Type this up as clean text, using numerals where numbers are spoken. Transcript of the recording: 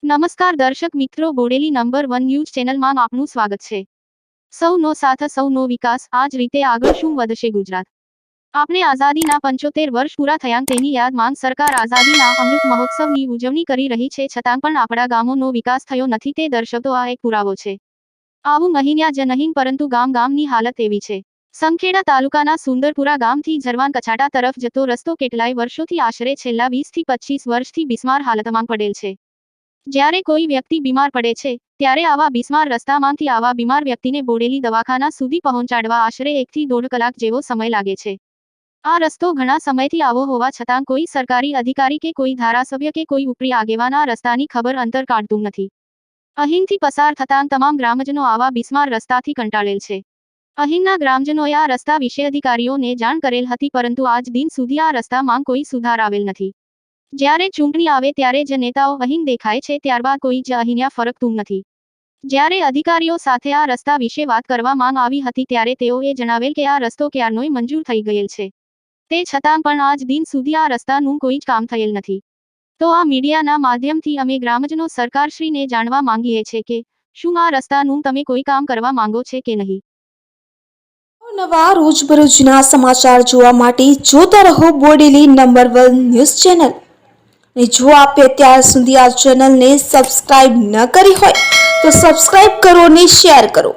નમસ્કાર દર્શક મિત્રો, બોડેલી નંબર 1 ન્યૂઝ ચેનલમાં આપનું સ્વાગત છે। સૌનો સાથ સૌનો વિકાસ, આ જ રીતે આગળ શું વધશે ગુજરાત। આપણે આઝાદીના 75 વર્ષ પૂરા થયા તેની યાદમાં સરકાર આઝાદીના અમૃત મહોત્સવની ઉજવણી કરી રહી છે, છતાં પણ આપણા ગામોનો વિકાસ થયો નથી તે દર્શાવતો આ એક પુરાવો છે। આવું મહિન્યા જ નહીં પરંતુ ગામની હાલત એવી છે। સંખેડા તાલુકાના સુંદરપુરા ગામથી ઝરવાન કછાટા તરફ જતો રસ્તો કેટલાય વર્ષોથી આશરે છેલ્લા 20 થી 25 વર્ષથી બિસ્માર હાલતમાં પડેલ છે। જ્યારે કોઈ વ્યક્તિ બીમાર પડે છે ત્યારે આવા બિસ્માર રસ્તામાંથી આવા બીમાર વ્યક્તિને બોડેલી દવાખાના સુધી પહોંચાડવા આશરે 1 થી 1.5 કલાક જેવો સમય લાગે છે। આ રસ્તો ઘણા સમયથી આવો હોવા છતાં કોઈ સરકારી અધિકારી કે કોઈ ધારાસભ્ય કે કોઈ ઉપરી આગેવાન આ રસ્તાની ખબર અંતર કાઢતું નથી। અહીંથી પસાર થતાં તમામ ગ્રામજનો આવા બિસ્માર રસ્તાથી કંટાળેલ છે। અહીંના ગ્રામજનોએ આ રસ્તા વિશે અધિકારીઓને જાણ કરેલ હતી, પરંતુ આજ દિન સુધી આ રસ્તામાં કોઈ સુધાર આવેલ નથી। જ્યારે ચૂંટણી આવે ત્યારે જ નેતાઓ અહીં દેખાય છે, ત્યારબાદ કોઈ જ અહીંયા ફરકતું નથી। જ્યારે અધિકારીઓ સાથે આ રસ્તા વિશે વાત કરવામાં આવી હતી ત્યારે તેઓએ જણાવેલ કે આ રસ્તો ક્યારનોય મંજૂર થઈ ગયેલ છે, તે છતાં પણ આજ દિન સુધી આ રસ્તાનું કોઈ જ કામ થયેલ નથી। તો આ મીડિયાના માધ્યમથી અમે ગ્રામજનો સરકારશ્રીને જાણવા માંગીએ છીએ કે શું આ રસ્તાનું તમે કોઈ કામ કરવા માંગો છે કે નહીં। નવા રોજબરોજના સમાચાર જોવા માટે જોતા રહો બોડેલી નંબર 1 ન્યૂઝ ચેનલ। અને જો આપે અત્યાર સુધી આ ચેનલને સબસ્ક્રાઇબ ન કરી હોય તો સબસ્ક્રાઇબ કરો અને શેર કરો।